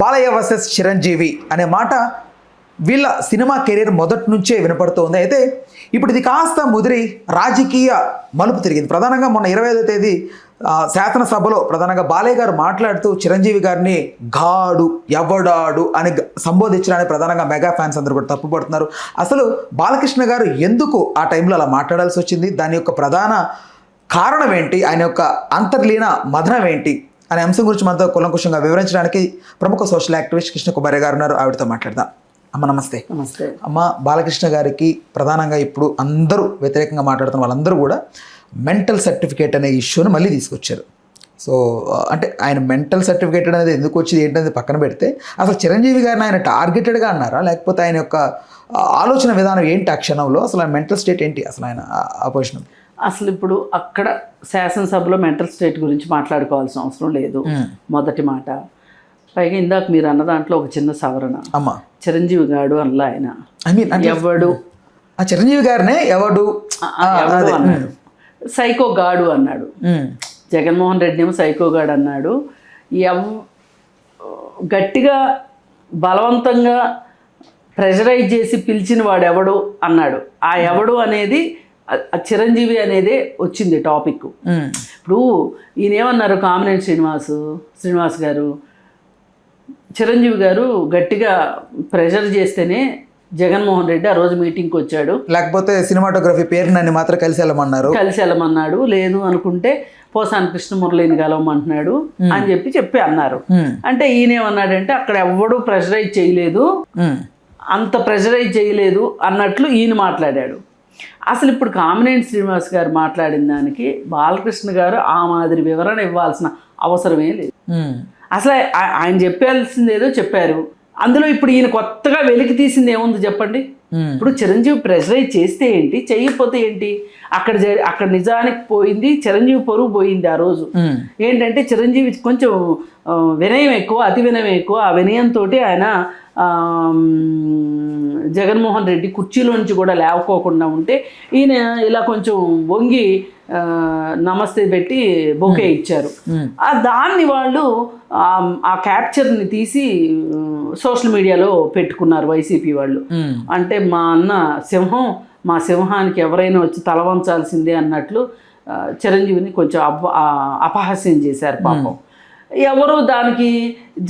Balayya versus Chiranjeevi అనే మాట వీళ్ళ సినిమా కెరీర్ మొదటి నుంచే వినపడుతోంది. అయితే ఇప్పుడు ఇది కాస్త ముదిరి రాజకీయ మలుపు తిరిగింది. ప్రధానంగా మొన్న 25వ తేదీ శాసనసభలో ప్రధానంగా బాలయ్య గారు మాట్లాడుతూ చిరంజీవి గారిని గాడు ఎవడాడు అని సంబోధించడానికి ప్రధానంగా మెగా ఫ్యాన్స్ అందరూ కూడా తప్పుపడుతున్నారు. అసలు బాలకృష్ణ గారు ఎందుకు ఆ టైంలో అలా మాట్లాడాల్సి వచ్చింది, దాని యొక్క ప్రధాన కారణం ఏంటి, ఆయన యొక్క అంతర్లీన మదనం ఏంటి అనే అంశం గురించి మనతో కులంకుశంగా వివరించడానికి ప్రముఖ సోషల్ యాక్టివిస్ట్ కృష్ణ కుమారి గారు ఉన్నారు. ఆవిడతో మాట్లాడదాం. అమ్మ నమస్తే. నమస్తే అమ్మ, బాలకృష్ణ గారికి ప్రధానంగా ఇప్పుడు అందరూ వ్యతిరేకంగా మాట్లాడుతున్న వాళ్ళందరూ కూడా మెంటల్ సర్టిఫికేట్ అనే ఇష్యూని మళ్ళీ తీసుకొచ్చారు. సో అంటే ఆయన మెంటల్ సర్టిఫికేట్ అనేది ఎందుకు వచ్చింది ఏంటనేది పక్కన పెడితే అసలు చిరంజీవి గారిని ఆయన టార్గెటెడ్గా అన్నారా, లేకపోతే ఆయన యొక్క ఆలోచన విధానం ఏంటి ఆ క్షణంలో, అసలు ఆయన మెంటల్ స్టేట్ ఏంటి, అసలు ఆయన అపోజిషన్? అసలు ఇప్పుడు అక్కడ శాసనసభలో మెంటల్ స్టేట్ గురించి మాట్లాడుకోవాల్సిన అవసరం లేదు, మొదటి మాట. పైగా ఇందాక మీరు అన్న దాంట్లో ఒక చిన్న సవరణ, అమ్మ చిరంజీవి గాడు అలా ఆయన ఎవడు, ఆ చిరంజీవి గారినే ఎవడు అన్నాడు, సైకో గాడు అన్నాడు. జగన్మోహన్ రెడ్డి ఏమో సైకో గాడు అన్నాడు. గట్టిగా బలవంతంగా ప్రెషరైజ్ చేసి పిలిచిన వాడు ఎవడు అన్నాడు. ఆ ఎవడు అనేది చిరంజీవి అనేదే వచ్చింది టాపిక్. ఇప్పుడు ఈయన ఏమన్నారు, కామినేని శ్రీనివాస్ గారు, చిరంజీవి గారు గట్టిగా ప్రెషర్ చేస్తేనే జగన్మోహన్ రెడ్డి ఆ రోజు మీటింగ్కి వచ్చాడు, లేకపోతే సినిమాటోగ్రఫీ పేరు నన్ను మాత్రం కలిసి వెళ్ళమన్నాడు, లేదు అనుకుంటే పోసాని కృష్ణమురళిని కలవమంటున్నాడు అని చెప్పి అన్నారు. అంటే ఈయనేమన్నాడంటే అక్కడ ఎవడు ప్రెషరైజ్ చేయలేదు, అంత ప్రెషరైజ్ చేయలేదు అన్నట్లు ఈయన మాట్లాడాడు. అసలు ఇప్పుడు కామినేని శ్రీనివాస్ గారు మాట్లాడిన దానికి బాలకృష్ణ గారు ఆ మాదిరి వివరణ ఇవ్వాల్సిన అవసరమే లేదు. అసలు ఆయన చెప్పాల్సింది ఏదో చెప్పారు. అందులో ఇప్పుడు ఈయన కొత్తగా వెలికి తీసింది ఏముంది చెప్పండి. ఇప్పుడు చిరంజీవి ప్రెషరైజ్ చేస్తే ఏంటి, చేయకపోతే ఏంటి? అక్కడ నిజానికి పోయింది చిరంజీవి పరువు పోయింది. ఆ రోజు ఏంటంటే చిరంజీవి కొంచెం వినయం ఎక్కువ, అతి వినయం ఎక్కువ. ఆ వినయంతో ఆయన జగన్మోహన్ రెడ్డి కుర్చీలో నుంచి కూడా లేవకోకుండా ఉంటే ఈయన ఇలా కొంచెం వంగి నమస్తే పెట్టి బొకే ఇచ్చారు. దాన్ని వాళ్ళు ఆ క్యాప్చర్ని తీసి సోషల్ మీడియాలో పెట్టుకున్నారు వైసీపీ వాళ్ళు. అంటే మా అన్న సింహం, మా సింహానికి ఎవరైనా వచ్చి తల వంచాల్సిందే అన్నట్లు చిరంజీవిని కొంచెం అపహాస్యం చేశారు పాపం. ఎవరు దానికి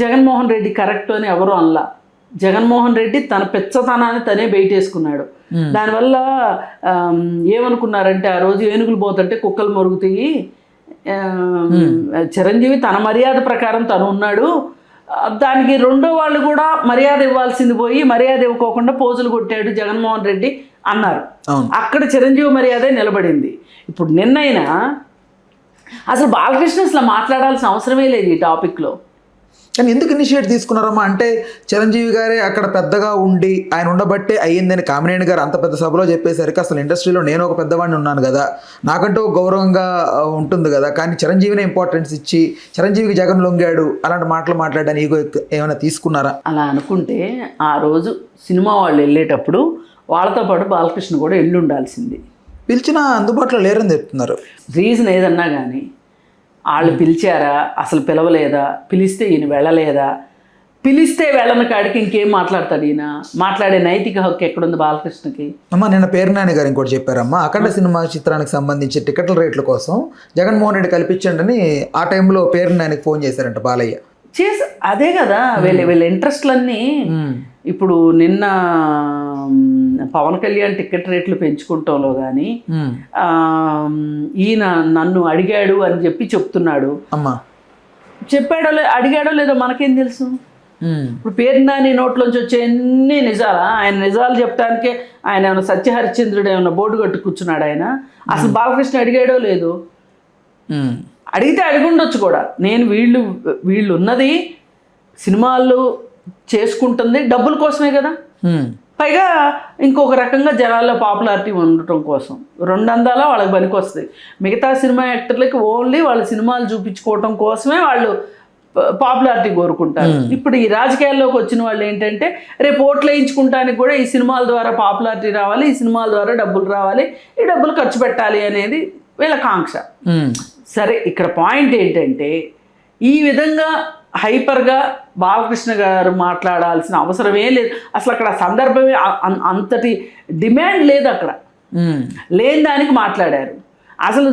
జగన్మోహన్ రెడ్డి కరెక్ట్ అని ఎవరు అనలా. జగన్మోహన్ రెడ్డి తన పెచ్చతనాన్ని తనే బయటేసుకున్నాడు. దానివల్ల ఏమనుకున్నారంటే ఆ రోజు ఏనుగులు పోతుంటే కుక్కలు మరుగుతాయి, చిరంజీవి తన మర్యాద ప్రకారం తను ఉన్నాడు, దానికి రెండో వాళ్ళు కూడా మర్యాద ఇవ్వాల్సింది పోయి మర్యాద ఇవ్వకోకుండా పోజులు కొట్టాడు జగన్మోహన్ రెడ్డి అన్నారు. అక్కడ చిరంజీవి మర్యాదే నిలబడింది. ఇప్పుడు నిన్నైనా అసలు బాలకృష్ణ అసలు మాట్లాడాల్సిన అవసరమే లేదు ఈ టాపిక్లో. కానీ ఎందుకు ఇనిషియేట్ తీసుకున్నారమ్మా? అంటే చిరంజీవి గారే అక్కడ పెద్దగా ఉండి ఆయన ఉండబట్టే అయ్యిందని కామినేని గారు అంత పెద్ద సభలో చెప్పేసరికి అసలు ఇండస్ట్రీలో నేను ఒక పెద్దవాడిని ఉన్నాను కదా, నాకంటూ గౌరవంగా ఉంటుంది కదా, కానీ చిరంజీవినే ఇంపార్టెన్స్ ఇచ్చి చిరంజీవికి జగన్ లొంగాడు అలాంటి మాటలు మాట్లాడడానికి ఈగో ఏమైనా తీసుకున్నారా? అలా అనుకుంటే ఆ రోజు సినిమా వాళ్ళు వెళ్ళేటప్పుడు వాళ్ళతో పాటు బాలకృష్ణ కూడా వెళ్ళి ఉండాల్సింది. పిలిచినా అందుబాటులో లేరని చెప్తున్నారు. రీజన్ ఏదన్నా కానీ వాళ్ళు పిలిచారా, అసలు పిలవలేదా, పిలిస్తే ఈయన వెళ్ళలేదా, పిలిస్తే వెళ్ళని కాడికి ఇంకేం మాట్లాడతాడు ఈయన? మాట్లాడే నైతిక హక్కు ఎక్కడుంది బాలకృష్ణకి? అమ్మ, నిన్న పేర్నాని గారు ఇంకోటి చెప్పారమ్మా, అఖండ సినిమా చిత్రానికి సంబంధించి టికెట్ల రేట్ల కోసం జగన్మోహన్ రెడ్డి కల్పించండి అని ఆ టైంలో పేర్నానికి ఫోన్ చేశారంట బాలయ్య. అదే కదా వీళ్ళ ఇంట్రెస్ట్లన్నీ. ఇప్పుడు నిన్న పవన్ కళ్యాణ్ టికెట్ రేట్లు పెంచుకుంటాంలో కానీ ఈయన నన్ను అడిగాడు అని చెప్తున్నాడు. అమ్మా, చెప్పాడో అడిగాడో లేదో మనకేం తెలుసు? ఇప్పుడు పేర్నాని నోట్లోంచి వచ్చే అన్ని నిజాలా? ఆయన నిజాలు చెప్పడానికే ఆయన ఏమైనా సత్యహరిశ్చంద్రుడు ఏమైనా బోర్డు కట్టు కూర్చున్నాడు ఆయన? అసలు బాలకృష్ణ అడిగాడో లేదో? అడిగితే అడిగుండొచ్చు కూడా. నేను వీళ్ళు ఉన్నది సినిమాలు చేసుకుంటుంది డబ్బుల కోసమే కదా, పైగా ఇంకొక రకంగా జనాల్లో పాపులారిటీ ఉండటం కోసం. రెండు అందాల వాళ్ళకి పనికి వస్తాయి. మిగతా సినిమా యాక్టర్లకి ఓన్లీ వాళ్ళ సినిమాలు చూపించుకోవటం కోసమే వాళ్ళు పాపులారిటీ కోరుకుంటారు. ఇప్పుడు ఈ రాజకీయాల్లోకి వచ్చిన వాళ్ళు ఏంటంటే రేపు ఓట్లు వేయించుకుంటానికి కూడా ఈ సినిమాల ద్వారా పాపులారిటీ రావాలి, ఈ సినిమాల ద్వారా డబ్బులు రావాలి, ఈ డబ్బులు ఖర్చు పెట్టాలి అనేది వీళ్ళ కాంక్ష. సరే, ఇక్కడ పాయింట్ ఏంటంటే ఈ విధంగా హైపర్గా బాలకృష్ణ గారు మాట్లాడాల్సిన అవసరమే లేదు. అసలు అక్కడ సందర్భమే అంతటి డిమాండ్ లేదు అక్కడ. లేని దానికి మాట్లాడారు. అసలు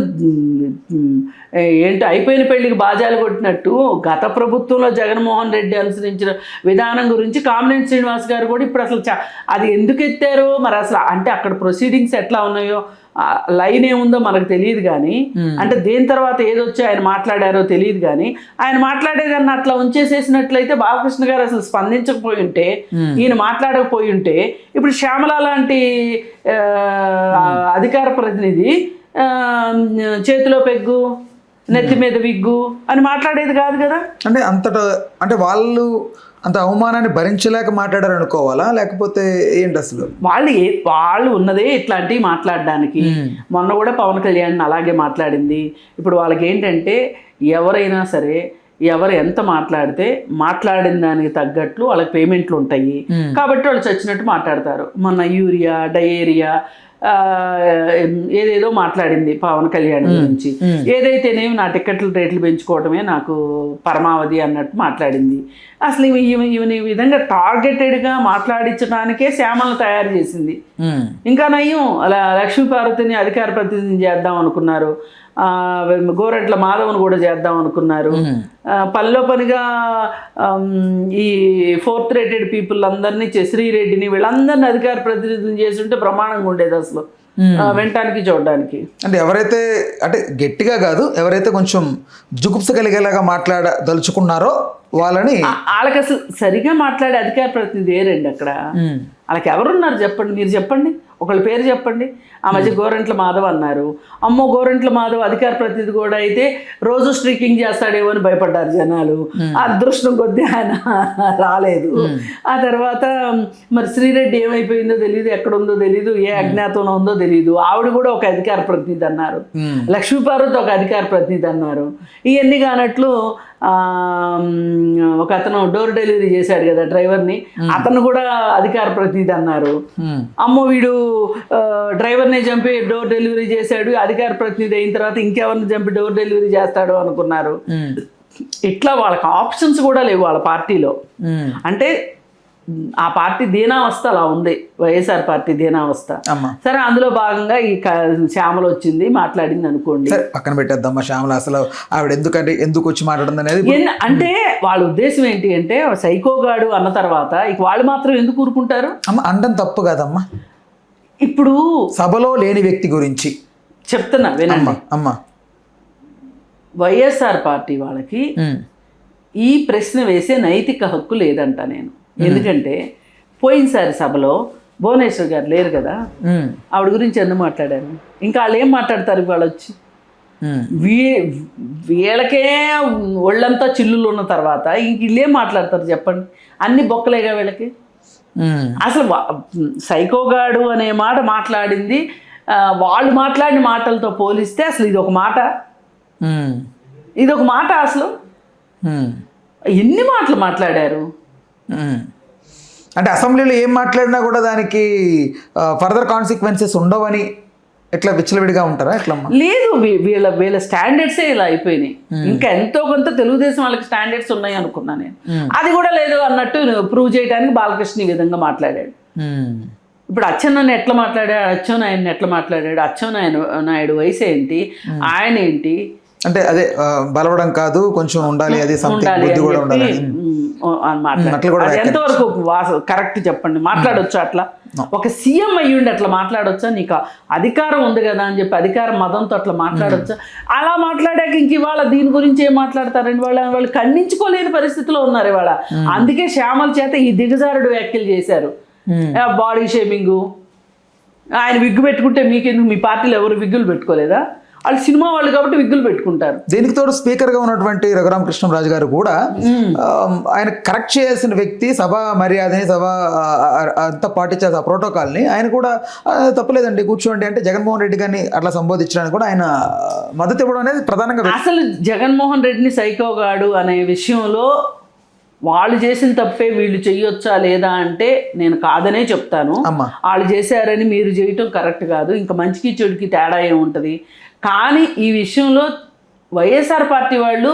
ఏంటి అయిపోయిన పెళ్ళికి బాజాలు కొట్టినట్టు గత ప్రభుత్వంలో జగన్మోహన్ రెడ్డి అనుసరించిన విధానం గురించి కామినేని శ్రీనివాస్ గారు కూడా ఇప్పుడు అసలు అది ఎందుకు ఎత్తారో మరి అసలు అంటే అక్కడ ప్రొసీడింగ్స్ ఎట్లా ఉన్నాయో లైన్ ఏముందో మనకు తెలియదు కానీ అంటే దేని తర్వాత ఏదొచ్చి ఆయన మాట్లాడారో తెలియదు కానీ ఆయన మాట్లాడేదాన్ని అట్లా ఉంచేసేసినట్లయితే బాలకృష్ణ గారు అసలు స్పందించకపోయి ఉంటే ఈయన మాట్లాడకపోయి ఉంటే ఇప్పుడు శ్యామల లాంటి అధికార ప్రతినిధి చేతిలో పెగ్గు నెత్తి మీద విగ్గు అని మాట్లాడేది కాదు కదా. అంటే వాళ్ళు అంత అవమానాన్ని భరించలేక మాట్లాడారు అనుకోవాలా, లేకపోతే ఏంటి అసలు వాళ్ళు ఉన్నదే ఇట్లాంటివి మాట్లాడడానికి. మొన్న కూడా పవన్ కళ్యాణ్ అలాగే మాట్లాడింది. ఇప్పుడు వాళ్ళకి ఏంటంటే ఎవరైనా సరే ఎవరు ఎంత మాట్లాడితే మాట్లాడిన దానికి తగ్గట్లు వాళ్ళకి పేమెంట్లు ఉంటాయి కాబట్టి వాళ్ళు చచ్చినట్టు మాట్లాడతారు. మొన్న యూరియా డయేరియా ఏదేదో మాట్లాడింది పవన్ కళ్యాణ్ గురించి. ఏదైతేనేమి నా టికెట్ల రేట్లు పెంచుకోవడమే నాకు పరమావధి అన్నట్టు మాట్లాడింది. అసలు ఈమె ఈ విధంగా టార్గెటెడ్గా మాట్లాడించడానికే శ్యామలను తయారు చేసింది. ఇంకా నయ్యం అలా లక్ష్మీపార్వతిని అధికార ప్రతినిధిని చేద్దాం అనుకున్నారు, గోరంట్ల మాధవ్ను కూడా చేద్దాం అనుకున్నారు. పనిలో పనిగా ఈ 4th రేటెడ్ పీపుల్ అందరినీ శ్రీరెడ్డిని వీళ్ళందరినీ అధికార ప్రతినిధులు చేస్తుంటే ప్రమాణంగా ఉండేది అసలు వినటానికి చూడడానికి. అంటే ఎవరైతే అంటే గట్టిగా కాదు, ఎవరైతే కొంచెం జుగుప్స కలిగేలాగా మాట్లాడదలుచుకున్నారో వాళ్ళని వాళ్ళకి అసలు సరిగా మాట్లాడే అధికార ప్రతినిధి ఏరండి అక్కడ. వాళ్ళకి ఎవరున్నారు చెప్పండి, మీరు చెప్పండి, ఒకళ్ళ పేరు చెప్పండి. ఆ మధ్య గోరంట్ల మాధవ్ అన్నారు. అమ్మో గోరంట్ల మాధవ్ అధికార ప్రతినిధి కూడా అయితే రోజు స్ట్రీకింగ్ చేస్తాడేమో అని భయపడ్డారు జనాలు. అదృష్టం కొద్దీ ఆయన రాలేదు. ఆ తర్వాత మరి శ్రీరెడ్డి ఏమైపోయిందో తెలియదు, ఎక్కడుందో తెలియదు, ఏ అజ్ఞాతంలో ఉందో తెలియదు. ఆవిడ కూడా ఒక అధికార ప్రతినిధి అన్నారు, లక్ష్మీపార్వతి ఒక అధికార ప్రతినిధి అన్నారు. ఇవన్నీ కానట్లు ఒక అతను డోర్ డెలివరీ చేశాడు కదా డ్రైవర్ని, అతను కూడా అధికార ప్రతినిధి అన్నారు. అమ్మో వీడు డ్రైవర్ని చంపి డోర్ డెలివరీ చేశాడు, అధికార ప్రతినిధి అయిన తర్వాత ఇంకెవరిని చంపి డోర్ డెలివరీ చేస్తాడు అనుకున్నారు. ఇట్లా వాళ్ళకి ఆప్షన్స్ కూడా లేవు వాళ్ళ పార్టీలో. అంటే ఆ పార్టీ దీనావస్థ అలా ఉంది, వైఎస్ఆర్ పార్టీ దీనావస్థ. సరే అందులో భాగంగా ఈ శ్యామల వచ్చింది మాట్లాడింది అనుకోండి, పక్కన పెట్టేద్దామా శ్యామల అసలు ఆవిడ ఎందుకు వచ్చి మాట్లాడింది అనేది. అంటే వాళ్ళ ఉద్దేశం ఏంటి అంటే సైకోగాడు అన్న తర్వాత ఇక వాళ్ళు మాత్రం ఎందుకు ఊరుకుంటారు? అనడం తప్పు కాదమ్మా. ఇప్పుడు సభలో లేని వ్యక్తి గురించి చెప్తున్నా వినండి అమ్మా. వైఎస్ఆర్ పార్టీ వాళ్ళకి ఈ ప్రశ్న వేసే నైతిక హక్కు లేదంట నేను. ఎందుకంటే పోయినసారి సభలో భువనేశ్వర్ గారు లేరు కదా, ఆవిడ గురించి ఎందుకు మాట్లాడారు? ఇంకా వాళ్ళు ఏం మాట్లాడతారు వాళ్ళు వచ్చి? వీళ్ళకే ఒళ్ళంతా చిల్లులు ఉన్న తర్వాత ఇంక వీళ్ళేం మాట్లాడతారు చెప్పండి? అన్ని బొక్కలేగా వీళ్ళకి. అసలు సైకోగాడు అనే మాట మాట్లాడింది వాళ్ళు మాట్లాడిన మాటలతో పోలిస్తే అసలు ఇది ఒక మాట, ఇది ఒక మాట. అసలు ఎన్ని మాటలు మాట్లాడారు? అంటే అసెంబ్లీలో ఏం మాట్లాడినా కూడా దానికి ఫర్దర్ కాన్సిక్వెన్సెస్ ఉండవని ఎట్లా విచ్చలవిడిగా ఉంటారా? ఎట్లా లేదు, వీళ్ళ స్టాండర్డ్సే ఇలా అయిపోయినాయి. ఇంకా ఎంతో కొంత తెలుగుదేశం వాళ్ళకి స్టాండర్డ్స్ ఉన్నాయి అనుకున్నా నేను. అది కూడా లేదు అన్నట్టు ప్రూవ్ చేయడానికి బాలకృష్ణ ఈ విధంగా మాట్లాడాడు. ఇప్పుడు అచ్చెన్నాయుడు ఎట్లా మాట్లాడాడు, అచ్చెన్నాయుడు ఎట్లా మాట్లాడాడు? అచ్చెన్నాయుడు వయసు ఏంటి, ఆయన ఏంటి అంటే అదే బలవడం కాదు కొంచెం ఉండాలి, అది బుద్ధి కూడా ఉండాలి ఎంతవరకు కరెక్ట్ చెప్పండి? మాట్లాడొచ్చు అట్లా? ఒక సీఎం అయ్యుండి అట్లా మాట్లాడొచ్చా? నీకు అధికారం ఉంది కదా అని చెప్పి అధికార మదంతో అట్లా మాట్లాడొచ్చా? అలా మాట్లాడాక ఇంక ఇవాళ దీని గురించి ఏం మాట్లాడతారండి? వాళ్ళు ఖండించుకోలేని పరిస్థితిలో ఉన్నారు ఇవాళ. అందుకే శ్యామల చేత ఈ దిగజారుడు వ్యాఖ్యలు చేశారు. బాడీ షేమింగ్, ఆయన విగ్గు పెట్టుకుంటే మీకెందుకు? మీ పార్టీలో ఎవరు విగ్గులు పెట్టుకోలేదా? వాళ్ళు సినిమా వాళ్ళు కాబట్టి విగ్గులు పెట్టుకుంటారు. దీనికి తోడు స్పీకర్గా ఉన్నటువంటి రఘురామకృష్ణరాజు గారు కూడా ఆయన కరెక్ట్ చేయాల్సిన వ్యక్తి, సభ మర్యాదని, సభ అంతా పాటించాల్సిన ఆ ప్రోటోకాల్ని ఆయన కూడా తప్పలేదండి కూర్చోండి అంటే జగన్మోహన్ రెడ్డి గారిని అట్లా సంబోధించడానికి కూడా ఆయన మద్దతు ఇవ్వడం అనేది ప్రధానంగా. అసలు జగన్మోహన్ రెడ్డిని సైకోగాడు అనే విషయంలో వాళ్ళు చేసిన తప్పే వీళ్ళు చెయ్యొచ్చా లేదా అంటే నేను కాదనే చెప్తాను. వాళ్ళు చేశారని మీరు చేయటం కరెక్ట్ కాదు. ఇంకా మంచికి చెడుకి తేడా ఏముంటుంది? కానీ ఈ విషయంలో వైఎస్ఆర్ పార్టీ వాళ్ళు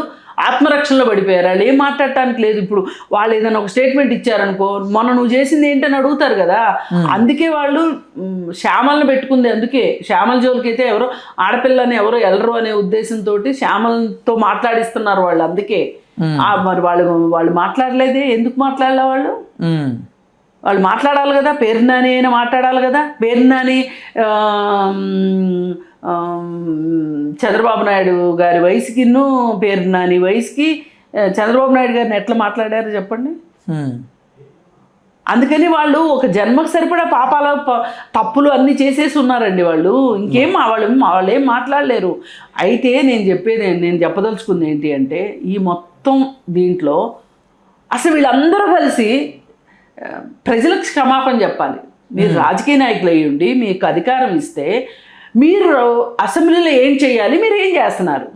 ఆత్మరక్షణలో పడిపోయారు. వాళ్ళు ఏం మాట్లాడటానికి లేదు. ఇప్పుడు వాళ్ళు ఏదైనా ఒక స్టేట్మెంట్ ఇచ్చారనుకో, మొన్న నువ్వు చేసింది ఏంటని అడుగుతారు కదా. అందుకే వాళ్ళు శ్యామలను పెట్టుకుంది. అందుకే శ్యామల జోలికి అయితే ఎవరో ఆడపిల్లని ఎవరో ఎల్లరు అనే ఉద్దేశంతో శ్యామలతో మాట్లాడిస్తున్నారు వాళ్ళు. అందుకే మరి వాళ్ళు మాట్లాడలేదే, ఎందుకు మాట్లాడలే వాళ్ళు? వాళ్ళు మాట్లాడాలి కదా, పేరు నాని అయినా మాట్లాడాలి కదా. పేరు నాని చంద్రబాబు నాయుడు గారి వయసుకిను పేరు నాని వయసుకి చంద్రబాబు నాయుడు గారిని ఎట్లా మాట్లాడారు చెప్పండి. అందుకని వాళ్ళు ఒక జన్మకు సరిపడా పాపాల తప్పులు అన్నీ చేసేసి ఉన్నారండి వాళ్ళు. ఇంకేం వాళ్ళు ఏం మాట్లాడలేరు. అయితే నేను చెప్పదలుచుకుంది ఏంటి అంటే, ఈ మొత్తం దీంట్లో అసలు వీళ్ళందరూ కలిసి ప్రజలకు క్షమాపణ చెప్పాలి. మీరు రాజకీయ నాయకులు అయ్యి ఉండి మీకు అధికారం ఇస్తే మీరు అసెంబ్లీలో ఏం చేయాలి, మీరు ఏం చేస్తున్నారు?